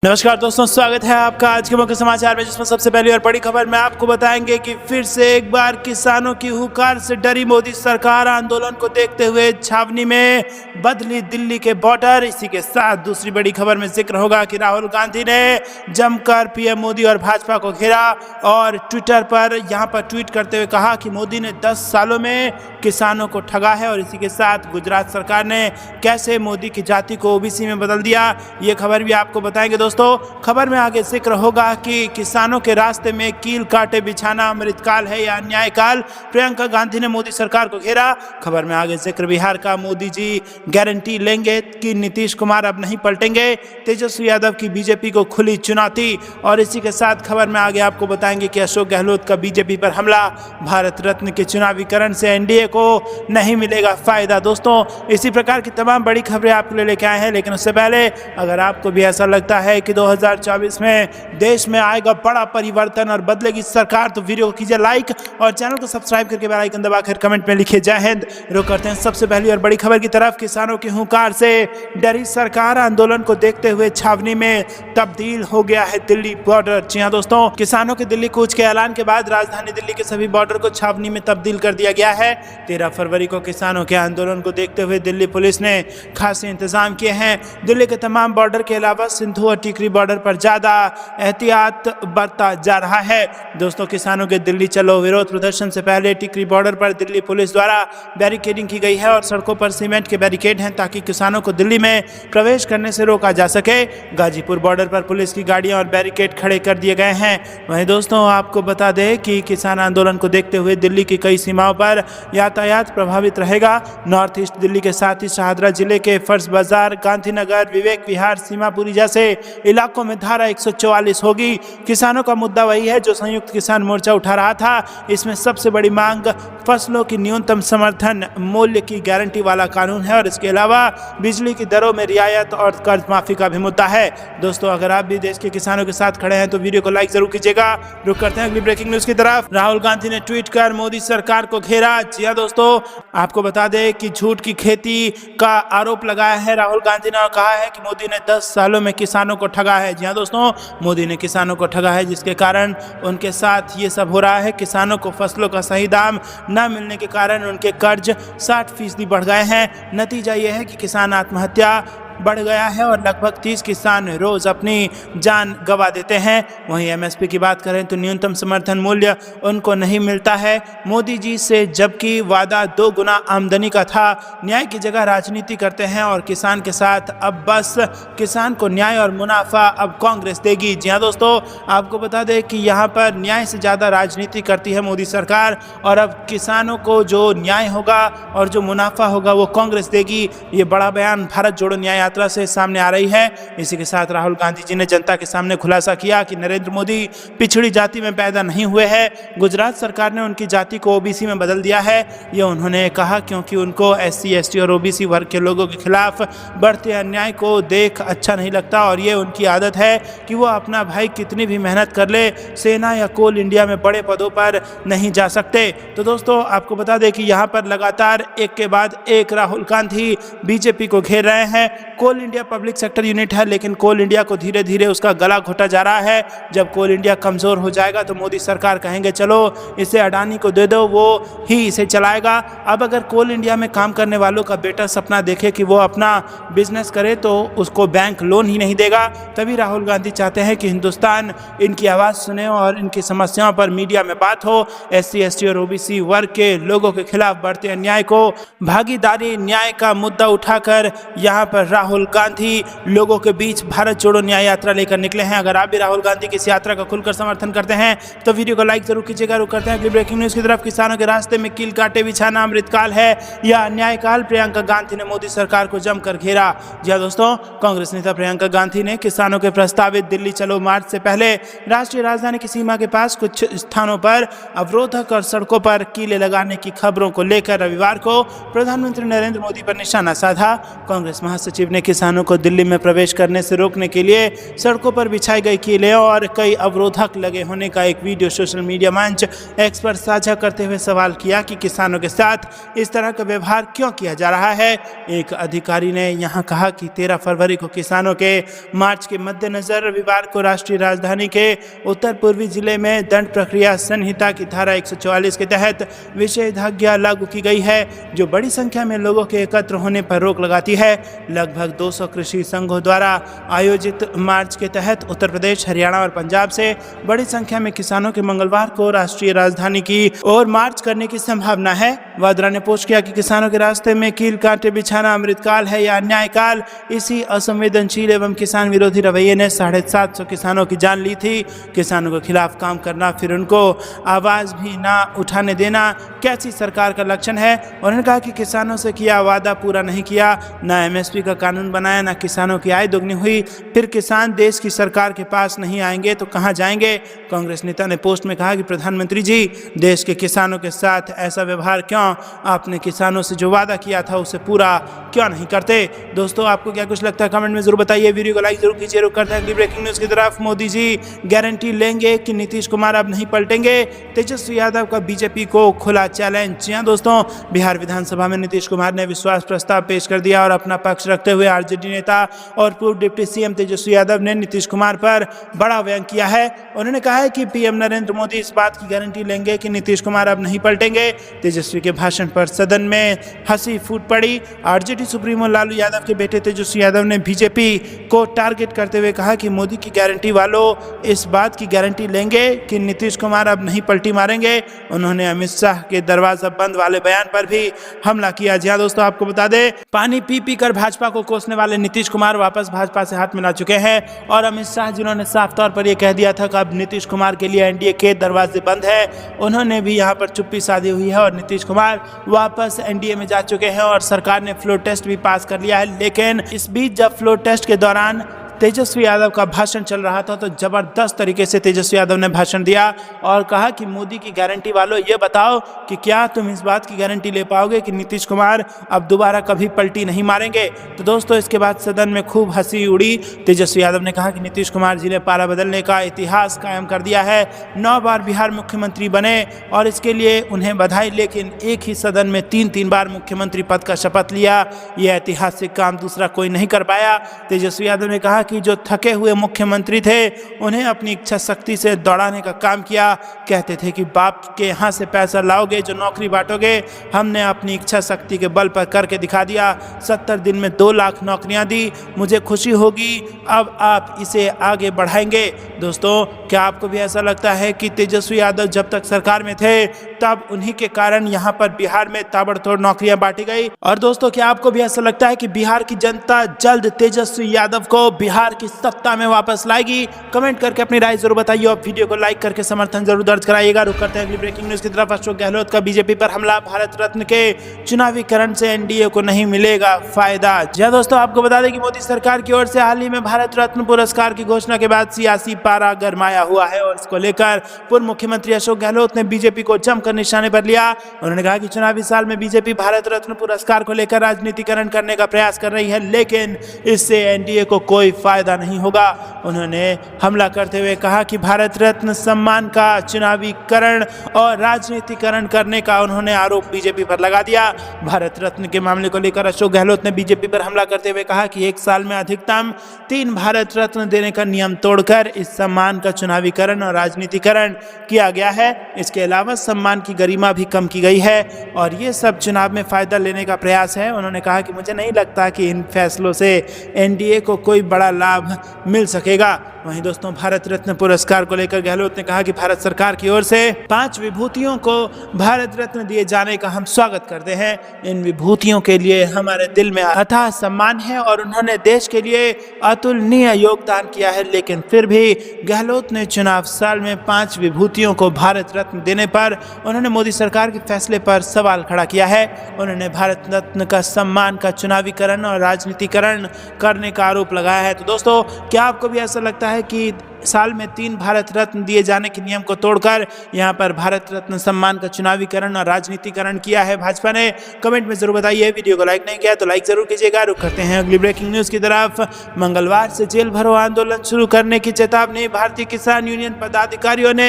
नमस्कार दोस्तों, स्वागत है आपका आज के मुख्य समाचार में, जिसमें सबसे पहली और बड़ी खबर में आपको बताएंगे कि फिर से एक बार किसानों की हुंकार से डरी मोदी सरकार। आंदोलन को देखते हुए छावनी में बदली दिल्ली के बॉर्डर। इसी के साथ दूसरी बड़ी खबर में जिक्र होगा कि राहुल गांधी ने जमकर पीएम मोदी और भाजपा को घेरा और ट्विटर पर यहां पर ट्वीट करते हुए कहा कि मोदी ने 10 सालों में किसानों को ठगा है। और इसी के साथ गुजरात सरकार ने कैसे मोदी की जाति को ओबीसी में बदल दिया, ये खबर भी आपको बताएंगे दोस्तों। खबर में आगे जिक्र होगा कि किसानों के रास्ते में कील काटे बिछाना अमृतकाल है या अन्यायकाल। प्रियंका गांधी ने मोदी सरकार को घेरा। खबर में आगे जिक्र बिहार का, मोदी जी गारंटी लेंगे कि नीतीश कुमार अब नहीं पलटेंगे। तेजस्वी यादव की बीजेपी को खुली चुनौती। और इसी के साथ खबर में आगे आपको बताएंगे कि अशोक गहलोत का बीजेपी पर हमला। भारत रत्न के चुनावीकरण से एनडीए को नहीं मिलेगा फायदा। दोस्तों, इसी प्रकार की तमाम बड़ी खबरें आपके लिए लेके आए हैं, लेकिन उससे पहले अगर आपको भी ऐसा लगता है कि 2024 में देश में आएगा बड़ा परिवर्तन और बदलेगी सरकार, तो वीडियो को कीजिए लाइक और चैनल को सब्सक्राइब करके बेल आइकन दबाकर कमेंट में लिखिए जय हिंद। रुक करते हैं सबसे पहली और बड़ी खबर की तरफ। किसानों की हुंकार से डरी सरकार। आंदोलन को देखते हुए छावनी में तब्दील हो गया है दिल्ली बॉर्डर। जी हां दोस्तों, किसानों के दिल्ली कूच के ऐलान के बाद राजधानी दिल्ली के सभी बॉर्डर को छावनी में तब्दील कर दिया गया है। 13 फरवरी को किसानों के आंदोलन को देखते हुए दिल्ली पुलिस ने खासे इंतजाम किए हैं। दिल्ली के तमाम बॉर्डर के अलावा सिंधु और टीकरी बॉर्डर पर ज्यादा एहतियात बरता जा रहा है। दोस्तों, किसानों के दिल्ली चलो विरोध प्रदर्शन से पहले टिकरी बॉर्डर पर दिल्ली पुलिस द्वारा बैरिकेडिंग की गई है और सड़कों पर सीमेंट के बैरिकेड हैं ताकि किसानों को दिल्ली में प्रवेश करने से रोका जा सके। गाजीपुर बॉर्डर पर पुलिस की गाड़ियां और बैरिकेड खड़े कर दिए गए हैं। वहीं दोस्तों, आपको बता दें कि किसान आंदोलन को देखते हुए दिल्ली की कई सीमाओं पर यातायात प्रभावित रहेगा। नॉर्थ ईस्ट दिल्ली के साथ ही शाहदरा जिले के फर्ज बाजार, गांधीनगर, विवेक विहार, सीमापुरी जैसे इलाकों में धारा 144 होगी। किसानों का मुद्दा वही है जो संयुक्त किसान मोर्चा उठा रहा था। इसमें सबसे बड़ी मांग फसलों की न्यूनतम समर्थन मूल्य की गारंटी वाला कानून है और इसके अलावा बिजली की दरों में रियायत और कर्ज माफी का भी मुद्दा है। दोस्तों, अगर आप भी देश के किसानों के साथ खड़े हैं तो वीडियो को लाइक जरूर कीजिएगा। रुक करते हैं अगली ब्रेकिंग न्यूज की तरफ। राहुल गांधी ने ट्वीट कर मोदी सरकार को घेरा। जी हां दोस्तों, आपको बता दें कि झूठ की खेती का आरोप लगाया है राहुल गांधी ने और कहा है कि मोदी ने 10 सालों में किसानों को ठगा है। जी हां दोस्तों, मोदी ने किसानों को ठगा है, जिसके कारण उनके साथ ये सब हो रहा है। किसानों को फसलों का सही दाम न मिलने के कारण उनके कर्ज 60% बढ़ गए हैं। नतीजा ये है कि किसान आत्महत्या बढ़ गया है और लगभग 30 किसान रोज अपनी जान गंवा देते हैं। वहीं एमएसपी की बात करें तो न्यूनतम समर्थन मूल्य उनको नहीं मिलता है मोदी जी से, जबकि वादा 2 गुना आमदनी का था। न्याय की जगह राजनीति करते हैं और किसान के साथ अब बस किसान को न्याय और मुनाफा अब कांग्रेस देगी। जी हाँ दोस्तों, आपको बता दें कि यहाँ पर न्याय से ज़्यादा राजनीति करती है मोदी सरकार और अब किसानों को जो न्याय होगा और जो मुनाफा होगा वो कांग्रेस देगी। ये बड़ा बयान भारत जोड़ो न्याय यात्रा से सामने आ रही है। इसी के साथ राहुल गांधी जी ने जनता के सामने खुलासा किया कि नरेंद्र मोदी पिछड़ी जाति में पैदा नहीं हुए हैं। गुजरात सरकार ने उनकी जाति को ओबीसी में बदल दिया है। ये उन्होंने कहा क्योंकि उनको एससी, एसटी और ओबीसी वर्ग के लोगों के खिलाफ बढ़ते अन्याय को देख अच्छा नहीं लगता और ये उनकी आदत है कि वो अपना भाई कितनी भी मेहनत कर ले, सेना या कोल इंडिया में बड़े पदों पर नहीं जा सकते। तो दोस्तों, आपको बता दें कि यहाँ पर लगातार एक के बाद एक राहुल गांधी बीजेपी को घेर रहे हैं। कोल इंडिया पब्लिक सेक्टर यूनिट है, लेकिन कोल इंडिया को धीरे धीरे उसका गला घोटा जा रहा है। जब कोल इंडिया कमजोर हो जाएगा तो मोदी सरकार कहेंगे चलो इसे अडानी को दे दो, वो ही इसे चलाएगा। अब अगर कोल इंडिया में काम करने वालों का बेटा सपना देखे कि वो अपना बिजनेस करे तो उसको बैंक लोन ही नहीं देगा। तभी राहुल गांधी चाहते हैं कि हिंदुस्तान इनकी आवाज़ सुने और इनकी समस्याओं पर मीडिया में बात हो। एससी, एसटी और ओबीसी वर्ग के लोगों के खिलाफ बढ़ते अन्याय को भागीदारी न्याय का मुद्दा उठाकर यहाँ पर राहुल गांधी लोगों के बीच भारत जोड़ो न्याय यात्रा लेकर निकले हैं। अगर आप भी राहुल गांधी की इस यात्रा का खुलकर समर्थन करते हैं तो वीडियो को लाइक जरूर कीजिएगा। रुक करते हैं अगली ब्रेकिंग न्यूज की तरफ। किसानों के रास्ते में कील काटे बिछाना अमृतकाल है या अन्यायकाल। प्रियंका गांधी ने मोदी सरकार को जमकर घेरा। जी हां दोस्तों, कांग्रेस नेता प्रियंका गांधी ने किसानों के प्रस्तावित दिल्ली चलो मार्च से पहले राष्ट्रीय राजधानी की सीमा के पास कुछ स्थानों पर अवरोधक और सड़कों पर कीले लगाने की खबरों को लेकर रविवार को प्रधानमंत्री नरेंद्र मोदी पर निशाना साधा। कांग्रेस महासचिव ने किसानों को दिल्ली में प्रवेश करने से रोकने के लिए सड़कों पर बिछाई गई कीलें और कई अवरोधक लगे होने का एक वीडियो सोशल मीडिया मंच एक्स पर साझा करते हुए सवाल किया कि किसानों के साथ इस तरह का व्यवहार क्यों किया जा रहा है। एक अधिकारी ने यहां कहा कि 13 फरवरी को किसानों के मार्च के मद्देनजर रविवार को राष्ट्रीय राजधानी के उत्तर पूर्वी जिले में दंड प्रक्रिया संहिता की धारा 144 के तहत निषेधाज्ञा लागू की गई है, जो बड़ी संख्या में लोगों के एकत्र होने पर रोक लगाती है। लगभग 200 कृषि संघों द्वारा आयोजित मार्च के तहत उत्तर प्रदेश, हरियाणा और पंजाब से बड़ी संख्या में किसानों के मंगलवार को राष्ट्रीय राजधानी की ओर मार्च करने की संभावना है। वाड्रा ने पोस्ट किया कि किसानों के रास्ते में कील कांटे बिछाना अमृतकाल है या अन्यायकाल। इसी असंवेदनशील एवं किसान विरोधी रवैये ने 750 किसानों की जान ली थी। किसानों के खिलाफ काम करना, फिर उनको आवाज भी ना उठाने देना कैसी सरकार का लक्षण है। उन्होंने कहा कि किसानों से किया वादा पूरा नहीं किया, ना एमएसपी का कानून बनाया, ना किसानों की आय दोगुनी हुई। फिर किसान देश की सरकार के पास नहीं आएंगे तो कहां जाएंगे। कांग्रेस नेता ने पोस्ट में कहा कि प्रधानमंत्री जी, देश के किसानों के साथ ऐसा व्यवहार क्यों? आपने किसानों से जो वादा किया था उसे पूरा क्यों नहीं करते। दोस्तों, आपको क्या कुछ लगता है कमेंट में जरूर बताइए। वीडियो को लाइक जरूर कीजिए। रुक करते हैं अगली ब्रेकिंग न्यूज की तरफ। मोदी जी गारंटी लेंगे कि नीतीश कुमार अब नहीं पलटेंगे। तेजस्वी यादव का बीजेपी को खुला चैलेंज। जी हां दोस्तों, बिहार विधानसभा में नीतीश कुमार ने विश्वास प्रस्ताव पेश कर दिया और अपना पक्ष रखते हुए आरजेडी नेता और पूर्व डिप्टी सीएम तेजस्वी यादव ने नीतीश कुमार पर बड़ा व्यंग किया है। उन्होंने कहा है कि पीएम नरेंद्र मोदी इस बात की गारंटी लेंगे कि नीतीश कुमार अब नहीं पलटेंगे। तेजस्वी के भाषण पर सदन में हंसी फूट पड़ी। आरजेडी सुप्रीमो लालू यादव के बेटे तेजस्वी यादव ने बीजेपी को टारगेट करते हुए कहा कि मोदी की गारंटी वालों इस बात की गारंटी लेंगे कि नीतीश कुमार अब नहीं पलटी मारेंगे। उन्होंने अमित शाह के दरवाजा बंद वाले बयान पर भी हमला किया। जी हाँ दोस्तों, आपको बता दें, पानी पी पी कर भाजपा को कोसने वाले नीतीश कुमार वापस भाजपा से हाथ मिला चुके हैं और अमित शाह, जिन्होंने साफ तौर पर यह कह दिया था कि अब नीतीश कुमार के लिए एनडीए के दरवाजे बंद है, उन्होंने भी यहां पर चुप्पी साधी हुई है और नीतीश कुमार वापस एनडीए में जा चुके हैं और सरकार ने फ्लोर टेस्ट भी पास कर लिया है। लेकिन इस बीच जब फ्लोर टेस्ट के दौरान तेजस्वी यादव का भाषण चल रहा था तो जबरदस्त तरीके से तेजस्वी यादव ने भाषण दिया और कहा कि मोदी की गारंटी वालों, ये बताओ कि क्या तुम इस बात की गारंटी ले पाओगे कि नीतीश कुमार अब दोबारा कभी पलटी नहीं मारेंगे। तो दोस्तों, इसके बाद सदन में खूब हंसी उड़ी। तेजस्वी यादव ने कहा कि नीतीश कुमार जी ने पारा बदलने का इतिहास कायम कर दिया है, 9 बार बिहार मुख्यमंत्री बने और इसके लिए उन्हें बधाई। लेकिन एक ही सदन में 3-3 बार मुख्यमंत्री पद का शपथ लिया, यह ऐतिहासिक काम दूसरा कोई नहीं कर पाया। तेजस्वी यादव ने कहा कि जो थके हुए मुख्यमंत्री थे उन्हें अपनी इच्छा शक्ति से दौड़ाने का काम किया। कहते थे कि बाप के यहाँ से पैसा लाओगे, जो नौकरी बांटोगे। हमने अपनी इच्छा शक्ति के बल पर करके दिखा दिया। 70 दिन में 2 लाख नौकरियां दी, मुझे खुशी होगी। अब आप इसे आगे बढ़ाएंगे। दोस्तों, क्या आपको भी ऐसा लगता है कि तेजस्वी यादव जब तक सरकार में थे तब उन्हीं के कारण यहाँ पर बिहार में ताबड़तोड़ नौकरियां बांटी गई? और दोस्तों, क्या आपको भी ऐसा लगता है कि बिहार की जनता जल्द तेजस्वी यादव को बिहार की सत्ता में वापस लाएगी? कमेंट करके अपनी राय जरूर बताइए और वीडियो को लाइक करके समर्थन जरूर दर्ज कराइएगा। रुक करते हैं अगली ब्रेकिंग न्यूज की तरफ। अशोक गहलोत का बीजेपी पर हमला। भारत रत्न के चुनावीकरण से एनडीए को नहीं मिलेगा फायदा। जी हां दोस्तों, आपको बता दें कि मोदी सरकार की ओर से हाल ही में भारत रत्न पुरस्कार की घोषणा के बाद सियासी पारा गरमाया हुआ है और इसको लेकर पूर्व मुख्यमंत्री अशोक गहलोत ने बीजेपी को जमकर निशाने पर लिया। उन्होंने कहा कि चुनावी साल में बीजेपी भारत रत्न पुरस्कार को लेकर राजनीतिकरण करने का प्रयास कर रही है, लेकिन इससे एनडीए को कोई फायदा नहीं होगा। उन्होंने हमला करते हुए कहा कि भारत रत्न सम्मान का चुनावीकरण और राजनीतिकरण करने का उन्होंने आरोप बीजेपी पर लगा दिया। भारत रत्न के मामले को लेकर अशोक गहलोत ने बीजेपी पर हमला करते हुए कहा कि एक साल में अधिकतम 3 भारत रत्न देने का नियम तोड़कर इस सम्मान का चुनावीकरण और राजनीतिकरण किया गया है। इसके अलावा सम्मान की गरिमा भी कम की गई है और ये सब चुनाव में फायदा लेने का प्रयास है। उन्होंने कहा कि मुझे नहीं लगता कि इन फैसलों से एनडीए को कोई बड़ा लाभ मिल सकेगा। वहीं दोस्तों, भारत रत्न पुरस्कार को लेकर गहलोत ने कहा कि भारत सरकार की ओर से 5 विभूतियों को भारत रत्न दिए जाने का हम स्वागत करते हैं। इन विभूतियों के लिए हमारे दिल में अथाह सम्मान है और उन्होंने देश के लिए अतुलनीय योगदान किया है। लेकिन फिर भी गहलोत ने चुनाव साल में 5 विभूतियों को भारत रत्न देने पर उन्होंने मोदी सरकार के फैसले पर सवाल खड़ा किया है। उन्होंने भारत रत्न का सम्मान का चुनावीकरण और राजनीतिकरण करने का आरोप लगाया है। तो दोस्तों, क्या आपको भी ऐसा लगता है कि साल में 3 भारत रत्न दिए जाने के नियम को तोड़कर यहां पर भारत रत्न सम्मान का चुनावीकरण और राजनीतिकरण किया है भाजपा ने। कमेंट में जरूर बताइए। वीडियो को लाइक नहीं किया तो लाइक जरूर कीजिएगा। रुक करते हैं अगली ब्रेकिंग न्यूज की तरफ। मंगलवार से जेल भरो आंदोलन शुरू करने की चेतावनी, भारतीय किसान यूनियन पदाधिकारियों ने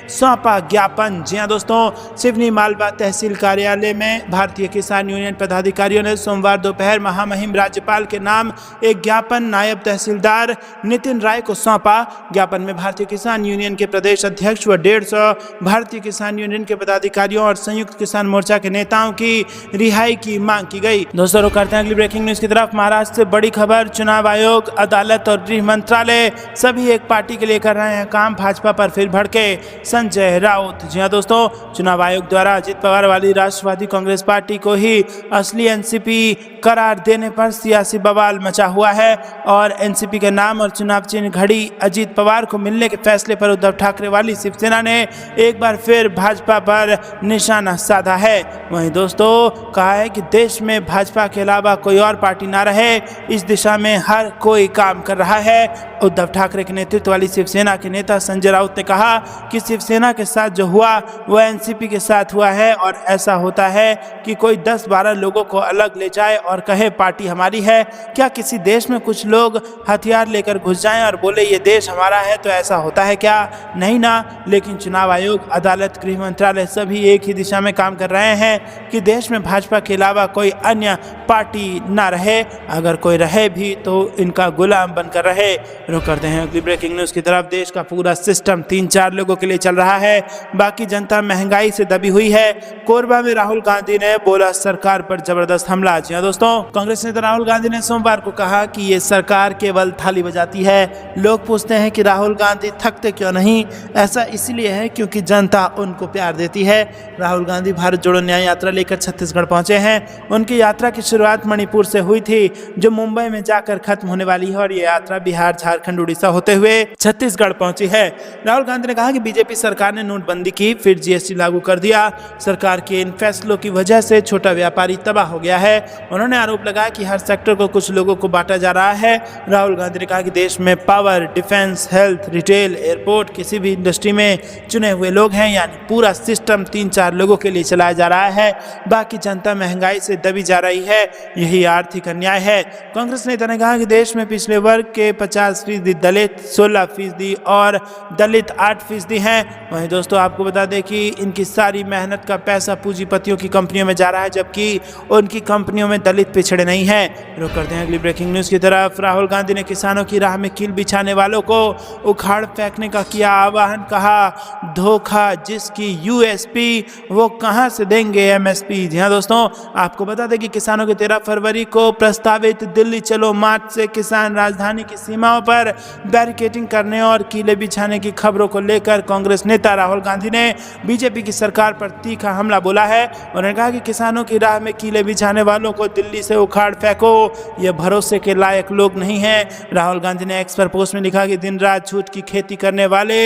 सौंपा ज्ञापन। जी हां दोस्तों, सिवनी मालवा तहसील कार्यालय में भारतीय किसान यूनियन पदाधिकारियों ने सोमवार दोपहर महामहिम राज्यपाल के नाम एक ज्ञापन नायब तहसीलदार नितिन राय को सौंपा। ज्ञापन में भारतीय किसान यूनियन के प्रदेश अध्यक्ष व 150 भारतीय किसान यूनियन के पदाधिकारियों और संयुक्त किसान मोर्चा के नेताओं की रिहाई की मांग की गई। दोस्तों रुक करते हैं अगली ब्रेकिंग न्यूज की तरफ। महाराष्ट्र से बड़ी खबर, चुनाव आयोग, अदालत और गृह मंत्रालय सभी एक पार्टी के लिए कर रहे हैं काम, भाजपा पर फिर भड़के संजय राउत। जी हां दोस्तों, चुनाव आयोग द्वारा अजित पवार वाली राष्ट्रवादी कांग्रेस पार्टी को ही असली एनसीपी करार देने पर सियासी बवाल मचा हुआ है और एनसीपी के नाम और चुनाव चिन्ह घड़ी अजित पवार को मिलने के फैसले पर उद्धव ठाकरे वाली शिवसेना ने एक बार फिर भाजपा पर निशाना साधा है। वहीं दोस्तों कहा है कि देश में भाजपा के अलावा कोई और पार्टी ना रहे, इस दिशा में हर कोई काम कर रहा है। उद्धव ठाकरे के नेतृत्व वाली शिवसेना के नेता संजय राउत ने कहा कि शिवसेना के साथ जो हुआ वह एनसीपी के साथ हुआ है और ऐसा होता है कि कोई 10-12 लोगों को अलग ले जाए और कहे पार्टी हमारी है। क्या किसी देश में कुछ लोग हथियार लेकर घुस जाएं और बोले ये देश हमारा है तो ऐसा होता है क्या? नहीं ना। लेकिन चुनाव आयोग, अदालत, गृह मंत्रालय सभी एक ही दिशा में काम कर रहे हैं कि देश में भाजपा के अलावा कोई अन्य पार्टी ना रहे, अगर कोई रहे भी तो इनका गुलाम बनकर रहे। रुक करते हैं अगली ब्रेकिंग न्यूज की तरफ। देश का पूरा सिस्टम 3-4 लोगों के लिए चल रहा है, बाकी जनता महंगाई से दबी हुई है। कोरबा में राहुल गांधी ने बोला सरकार पर जबरदस्त हमला। जी हां दोस्तों, कांग्रेस नेता राहुल गांधी ने सोमवार को कहा कि ये सरकार केवल थाली बजाती है। लोग पूछते हैं कि राहुल गांधी थकते क्यों नहीं? ऐसा इसलिए है क्योंकि जनता उनको प्यार देती है। राहुल गांधी भारत जोड़ो न्याय यात्रा लेकर छत्तीसगढ़ पहुंचे हैं। उनकी यात्रा की शुरुआत मणिपुर से हुई थी जो मुंबई में जाकर खत्म होने वाली है और ये यात्रा बिहार, झारखंड, उड़ीसा होते हुए छत्तीसगढ़ पहुंची है। राहुल गांधी ने कहा कि बीजेपी सरकार ने नोटबंदी की, फिर जीएसटी लागू कर दिया। सरकार के इन फैसलों की वजह से छोटा व्यापारी तबाह हो गया है। उन्होंने आरोप लगाया कि हर सेक्टर को कुछ लोगों को बांटा जा रहा है। राहुल गांधी ने कहा कि देश में power, defence, health, retail, airport, किसी भी इंडस्ट्री में चुने हुए लोग हैं, यानी पूरा सिस्टम 3-4 लोगों के लिए चलाया जा रहा है। बाकी जनता महंगाई से दबी जा रही है, यही आर्थिक अन्याय है। कांग्रेस नेता ने कहा कि देश में पिछले वर्ग के 50% दलित, 16% और दलित 8% हैं। वहीं दोस्तों आपको बता दें कि इनकी सारी मेहनत का पैसा पूंजीपतियों की कंपनियों में जा रहा है, जबकि उनकी कंपनियों में दलित पिछड़े नहीं हैं। रुक करते हैं अगली ब्रेकिंग न्यूज की तरफ। राहुल गांधी ने किसानों की राह में कील बिछाने वालों को उखाड़ फेंकने का किया आह्वान। कहा धोखा जिसकी यूएसपी वो कहां से देंगे एमएसपी। जी हां दोस्तों, आपको बता दें कि किसानों के 13 फरवरी को प्रस्तावित दिल्ली चलो मार्च से किसान राजधानी की सीमाओं पर बैरिकेडिंग करने और कीले बिछाने की खबरों को लेकर कांग्रेस नेता राहुल गांधी ने बीजेपी की सरकार पर तीखा हमला बोला है। उन्होंने कहा कि किसानों की राह में कीले बिछाने वालों को दिल्ली से उखाड़ फेंको, ये भरोसे के लायक लोग नहीं हैं। राहुल गांधी ने एक्स पर पोस्ट में लिखा कि दिन रात झूठ की खेती करने वाले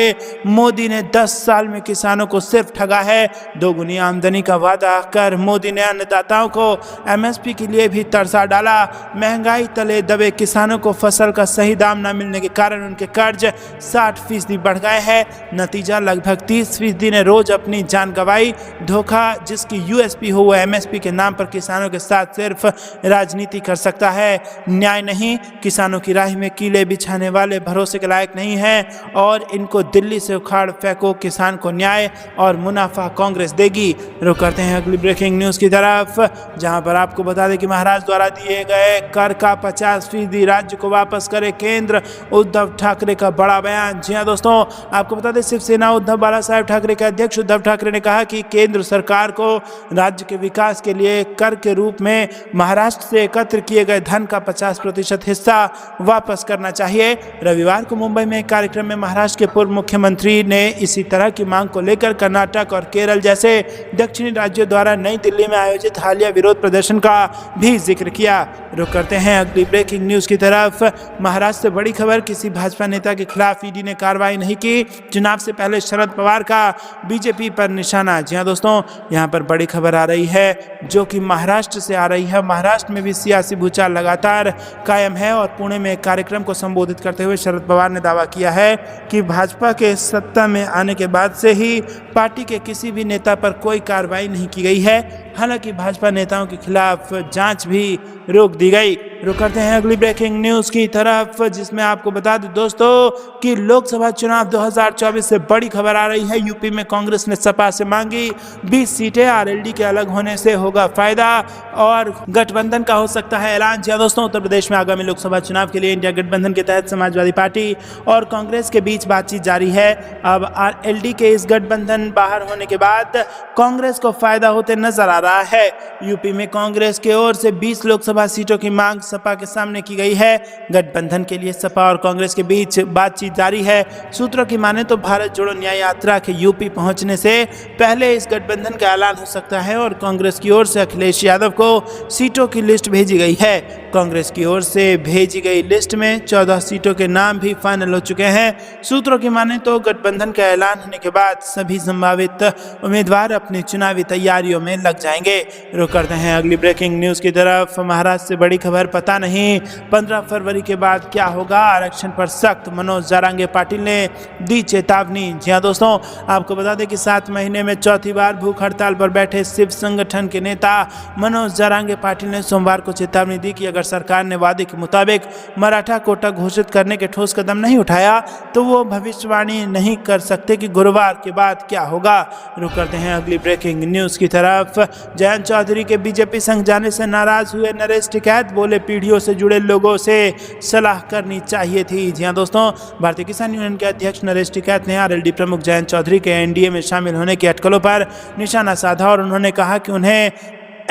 मोदी ने 10 साल में किसानों को सिर्फ ठगा है। दोगुनी आमदनी का वादा कर मोदी ने अन्नदाताओं को एमएसपी के लिए भी तरसा डाला। महंगाई तले दबे किसानों को फसल का सही दाम न मिलने के कारण उनके कर्ज 60% बढ़ गए हैं। नतीजा लगभग 30% ने रोज अपनी जान गंवाई। धोखा जिसकी यूएसपी हो वह एमएसपी के नाम पर किसानों के साथ सिर्फ राजनीति कर सकता है, न्याय नहीं। किसानों की राह में कीले बिछाने वाले भरोसे के लायक नहीं हैं और इनको दिल्ली से उखाड़ फेंको। किसान को न्याय और मुनाफा कांग्रेस देगी। रुक करते हैं अगली ब्रेकिंग न्यूज की तरफ, जहां पर आपको बता दें कि महाराष्ट्र द्वारा दिए गए कर का 50% राज्य को वापस करे केंद्र। उद्धव ठाकरे का बड़ा बयान। जी हां दोस्तों, आपको बता दें शिवसेना उद्धव बाला साहेब ठाकरे के अध्यक्ष उद्धव ठाकरे ने कहा कि केंद्र सरकार को राज्य के विकास के लिए कर के रूप में महाराष्ट्र से एकत्र किए गए धन का 50% हिस्सा वापस करना चाहिए। रविवार को मुंबई में एक कार्यक्रम में महाराष्ट्र के पूर्व मुख्यमंत्री ने इसी तरह की मांग को लेकर कर्नाटक और केरल जैसे दक्षिणी राज्यों द्वारा नई दिल्ली में आयोजित हालिया विरोध प्रदर्शन का भी जिक्र किया। रुक करते हैं अगली ब्रेकिंग न्यूज की तरफ। महाराष्ट्र से बड़ी खबर, किसी भाजपा नेता के खिलाफ ईडी ने कार्रवाई नहीं की। चुनाव से पहले शरद पवार का बीजेपी पर निशाना। जी हां दोस्तों, यहां पर बड़ी खबर आ रही है जो कि महाराष्ट्र से आ रही है। महाराष्ट्र में भी सियासी भूचाल लगातार कायम है और पुणे में एक कार्यक्रम को संबोधित करते हुए शरद पवार ने दावा दावा किया है कि भाजपा के सत्ता में आने के बाद से ही पार्टी के किसी भी नेता पर कोई कार्रवाई नहीं की गई है। हालांकि भाजपा नेताओं के खिलाफ जांच भी रोक दी गई। रुक करते हैं अगली ब्रेकिंग न्यूज की तरफ, जिसमें आपको बता दें दोस्तों कि लोकसभा चुनाव 2024 से बड़ी खबर आ रही है। यूपी में कांग्रेस ने सपा से मांगी 20 सीटें, आरएलडी के अलग होने से होगा फायदा और गठबंधन का हो सकता है ऐलान। जी दोस्तों, उत्तर प्रदेश में आगामी लोकसभा चुनाव के लिए इंडिया गठबंधन के तहत समाजवादी पार्टी और कांग्रेस के बीच बातचीत जारी है। अब आरएलडी के इस गठबंधन बाहर होने के बाद कांग्रेस को फायदा होते नजर आ रहा है। यूपी में कांग्रेस की ओर से 20 लोकसभा सीटों की मांग सपा के सामने की गई है। गठबंधन के लिए सपा और कांग्रेस के बीच बातचीत जारी है। सूत्रों की माने तो भारत जोड़ो न्याय यात्रा के यूपी पहुंचने से पहले इस गठबंधन का ऐलान हो सकता है और कांग्रेस की ओर से अखिलेश यादव को सीटों की लिस्ट भेजी गई है। कांग्रेस की ओर से भेजी गई लिस्ट में 14 सीटों के नाम भी फाइनल हो चुके हैं। सूत्रों की माने तो गठबंधन का ऐलान होने के बाद सभी संभावित उम्मीदवार अपनी चुनावी तैयारियों में लग जाएंगे। रुक करते हैं अगली ब्रेकिंग न्यूज की तरफ। महाराष्ट्र से बड़ी खबर, पता नहीं 15 फरवरी के बाद क्या होगा, आरक्षण पर सख्त, मनोज जारंगे पाटिल ने दी चेतावनी। जी हाँ दोस्तों, आपको बता दें कि 7 महीने में चौथी बार भूख हड़ताल पर बैठे शिव संगठन के नेता मनोज जारंगे पाटिल ने सोमवार को चेतावनी दी कि अगर सरकार ने वादे के मुताबिक मराठा कोटा घोषित करने के ठोस कदम नहीं उठाया तो वो भविष्यवाणी नहीं कर सकते कि गुरुवार के बाद क्या होगा। रुक करते हैं अगली ब्रेकिंग न्यूज की तरफ। जयंत चौधरी के बीजेपी संग जाने से नाराज हुए नरेश टिकैत, बोले पीढ़ियों से जुड़े लोगों से सलाह करनी चाहिए थी। जी हाँ दोस्तों, भारतीय किसान यूनियन के अध्यक्ष नरेश टिकैत ने आरएलडी प्रमुख जयंत चौधरी के एनडीए में शामिल होने की अटकलों पर निशाना साधा और उन्होंने कहा कि उन्हें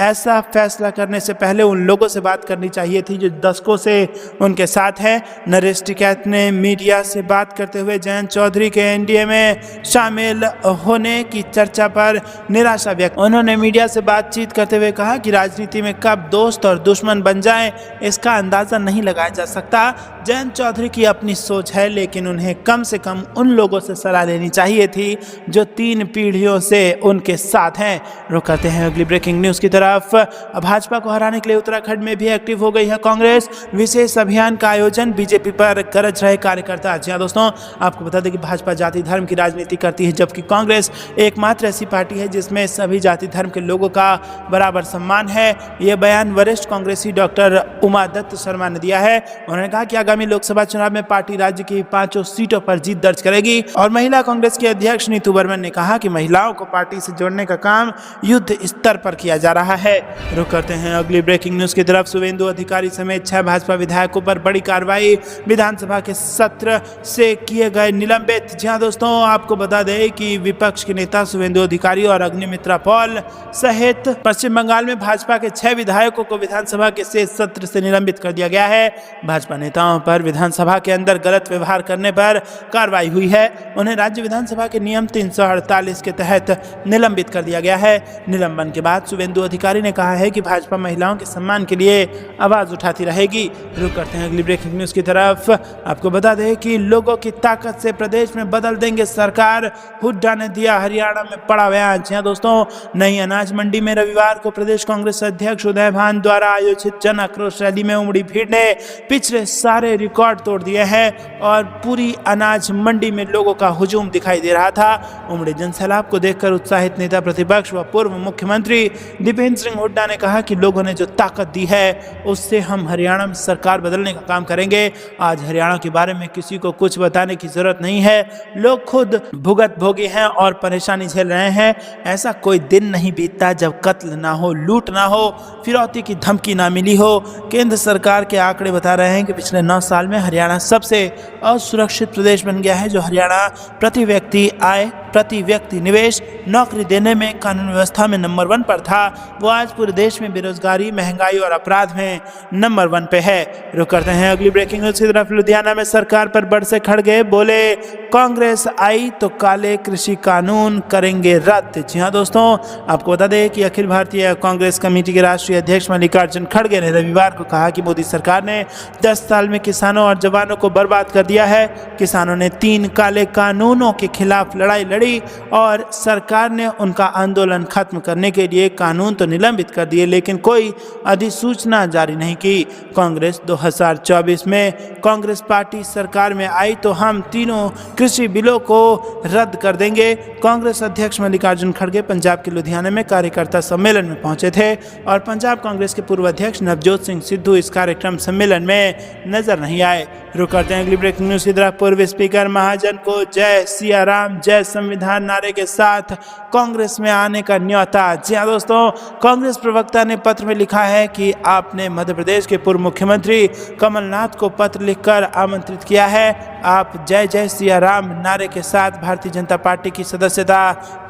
ऐसा फैसला करने से पहले उन लोगों से बात करनी चाहिए थी जो दशकों से उनके साथ हैं। नरेश टिकैत ने मीडिया से बात करते हुए जयंत चौधरी के एनडीए में शामिल होने की चर्चा पर निराशा व्यक्त। उन्होंने मीडिया से बातचीत करते हुए कहा कि राजनीति में कब दोस्त और दुश्मन बन जाएं इसका अंदाजा नहीं लगाया जा सकता। जयंत चौधरी की अपनी सोच है, लेकिन उन्हें कम से कम उन लोगों से सलाह लेनी चाहिए थी जो 3 पीढ़ियों से उनके साथ हैं। रुक करते हैं अगली ब्रेकिंग न्यूज की तरफ। भाजपा को हराने के लिए उत्तराखंड में भी एक्टिव हो गई है कांग्रेस। विशेष अभियान का आयोजन, बीजेपी पर गरज रहे कार्यकर्ता। जी हाँ दोस्तों, आपको बता दें कि भाजपा जाति धर्म की राजनीति करती है, जबकि कांग्रेस एकमात्र ऐसी पार्टी है जिसमें सभी जाति धर्म के लोगों का बराबर सम्मान है। यह बयान वरिष्ठ कांग्रेसी डॉक्टर उमा दत्त शर्मा ने दिया है। उन्होंने कहा कि आगामी लोकसभा चुनाव में पार्टी राज्य की 5 सीटों पर जीत दर्ज करेगी। और महिला कांग्रेस की अध्यक्ष नीतू बर्मन ने कहा कि महिलाओं को पार्टी से जोड़ने का काम युद्ध स्तर पर किया जा रहा है। रुक करते हैं अगली ब्रेकिंग न्यूज की तरफ। शुभेंदु अधिकारी समेत 6 भाजपा विधायकों पर बड़ी कार्रवाई, विधानसभा के सत्र से किए गए निलंबित। जी हाँ दोस्तों, आपको बता दें कि विपक्ष के नेता शुभेंदु अधिकारी और अग्निमित्रा पॉल सहित पश्चिम बंगाल में भाजपा के 6 विधायकों को विधानसभा के शेष सत्र से निलंबित कर दिया गया है। भाजपा नेताओं पर विधानसभा के अंदर गलत व्यवहार करने पर कार्रवाई हुई है। उन्हें राज्य विधानसभा के नियम 348 के तहत निलंबित कर दिया गया है। निलंबन के बाद शुभेंदु अधिकारी ने कहा है कि भाजपा महिलाओं के सम्मान के लिए आवाज उठाती रहेगी। रुक करते हैं अगली ब्रेकिंग न्यूज की तरफ। आपको बता दें कि लोगों की ताकत से प्रदेश में बदल देंगे सरकार, हुड्डा ने दिया हरियाणा में पड़ा बयान। जी दोस्तों, नई अनाज मंडी में रविवार को प्रदेश कांग्रेस अध्यक्ष उदय भान द्वारा आयोजित जन आक्रोश रैली में उमड़ी भीड़ ने पिछले सारे रिकॉर्ड तोड़ दिए हैं और पूरी अनाज मंडी में लोगों का हुजूम दिखाई दे रहा था। उमड़े जनसैलाब को देखकर उत्साहित नेता प्रतिपक्ष व पूर्व मुख्यमंत्री दीपेंद्र सिंह हुड्डा ने कहा कि लोगों ने जो ताकत दी है उससे हम हरियाणा में सरकार बदलने का काम करेंगे। आज हरियाणा के बारे में किसी को कुछ बताने की जरूरत नहीं है, लोग खुद भुगत भोगी हैं और परेशानी झेल रहे हैं। ऐसा कोई दिन नहीं बीतता जब कत्ल ना हो, लूट ना हो, फिरौती की धमकी ना मिली हो। केंद्र सरकार के आंकड़े बता रहे हैं कि पिछले 9 साल में हरियाणा सबसे असुरक्षित प्रदेश बन गया है। जो हरियाणा प्रति व्यक्ति आय, प्रति व्यक्ति निवेश, नौकरी देने में, कानून व्यवस्था में नंबर 1 पर था, वो आज पूरे देश में बेरोजगारी, महंगाई और अपराध में नंबर 1 पे है। रुक करते हैं अगली ब्रेकिंग न्यूज की तरफ। लुधियाना में सरकार पर बरसे खड़गे, बोले कांग्रेस आई तो काले कृषि कानून करेंगे रद्द। जी हाँ दोस्तों, आपको बता दें कि अखिल भारतीय कांग्रेस कमेटी के राष्ट्रीय अध्यक्ष मल्लिकार्जुन खड़गे ने रविवार को कहा कि मोदी सरकार ने 10 साल में किसानों और जवानों को बर्बाद कर दिया है। किसानों ने 3 काले कानूनों के खिलाफ लड़ाई लड़ी लड़ी और सरकार ने उनका आंदोलन खत्म करने के लिए कानून तो निलंबित कर दिए, लेकिन कोई अधिसूचना जारी नहीं की। कांग्रेस 2024 में कांग्रेस पार्टी सरकार में आई तो हम तीनों कृषि बिलों को रद्द कर देंगे। कांग्रेस अध्यक्ष मल्लिकार्जुन खड़गे पंजाब के लुधियाना में कार्यकर्ता सम्मेलन में पहुंचे थे और पंजाब कांग्रेस के पूर्व अध्यक्ष नवजोत सिंह सिद्धू इस कार्यक्रम सम्मेलन में नजर नहीं आए। रुक करते हैं अगली ब्रेकिंग न्यूज की तरफ। पूर्व स्पीकर महाजन को जय सिया राम जय संविधान नारे के साथ कांग्रेस में आने का न्योता। जी हाँ दोस्तों, कांग्रेस प्रवक्ता ने पत्र में लिखा है कि आपने मध्य प्रदेश के पूर्व मुख्यमंत्री कमलनाथ को पत्र लिखकर आमंत्रित किया है। आप जय जय सिया राम नारे के साथ भारतीय जनता पार्टी की सदस्यता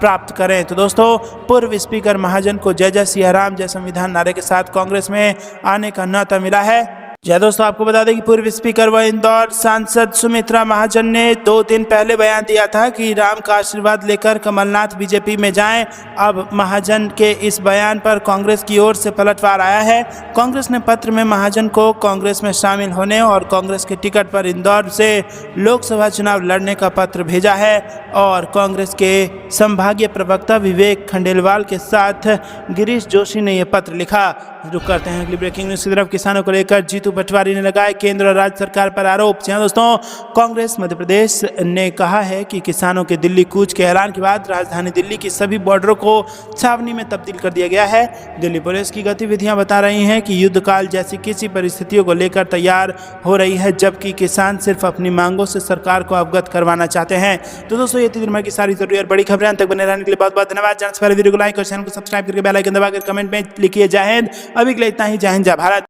प्राप्त करें। तो दोस्तों, पूर्व स्पीकर महाजन को जय जय सिया राम जय संविधान नारे के साथ कांग्रेस में आने का न्योता मिला है। जी दोस्तों, आपको बता दें कि पूर्व स्पीकर व इंदौर सांसद सुमित्रा महाजन ने 2 दिन पहले बयान दिया था कि राम का आशीर्वाद लेकर कमलनाथ बीजेपी में जाएं। अब महाजन के इस बयान पर कांग्रेस की ओर से पलटवार आया है। कांग्रेस ने पत्र में महाजन को कांग्रेस में शामिल होने और कांग्रेस के टिकट पर इंदौर से लोकसभा चुनाव लड़ने का पत्र भेजा है और कांग्रेस के संभागीय प्रवक्ता विवेक खंडेलवाल के साथ गिरीश जोशी ने यह पत्र लिखा। रुक करते हैं अगली ब्रेकिंग न्यूज की तरफ। किसानों को लेकर जीतू पटवारी ने लगाए केंद्र और राज्य सरकार पर आरोप। जी हाँ दोस्तों, कांग्रेस मध्य प्रदेश ने कहा है कि किसानों के दिल्ली कूच के ऐलान के बाद राजधानी दिल्ली की सभी बॉर्डरों को छावनी में तब्दील कर दिया गया है। दिल्ली पुलिस की गतिविधियां बता रही हैं कि युद्धकाल जैसी किसी परिस्थितियों को लेकर तैयार हो रही है, जबकि किसान सिर्फ अपनी मांगों से सरकार को अवगत करवाना चाहते हैं। तो दोस्तों, ये थी दिन भर की सारी जरूरी और बड़ी खबरें। अंत तक बने रहने के लिए बहुत बहुत धन्यवाद। जानने से पहले वीडियो को लाइक और चैनल को सब्सक्राइब करके बेल आइकन दबाकर कमेंट में लिखिए जय हिंद। अभी के लिए इतना ही। जय हिंद, जय भारत।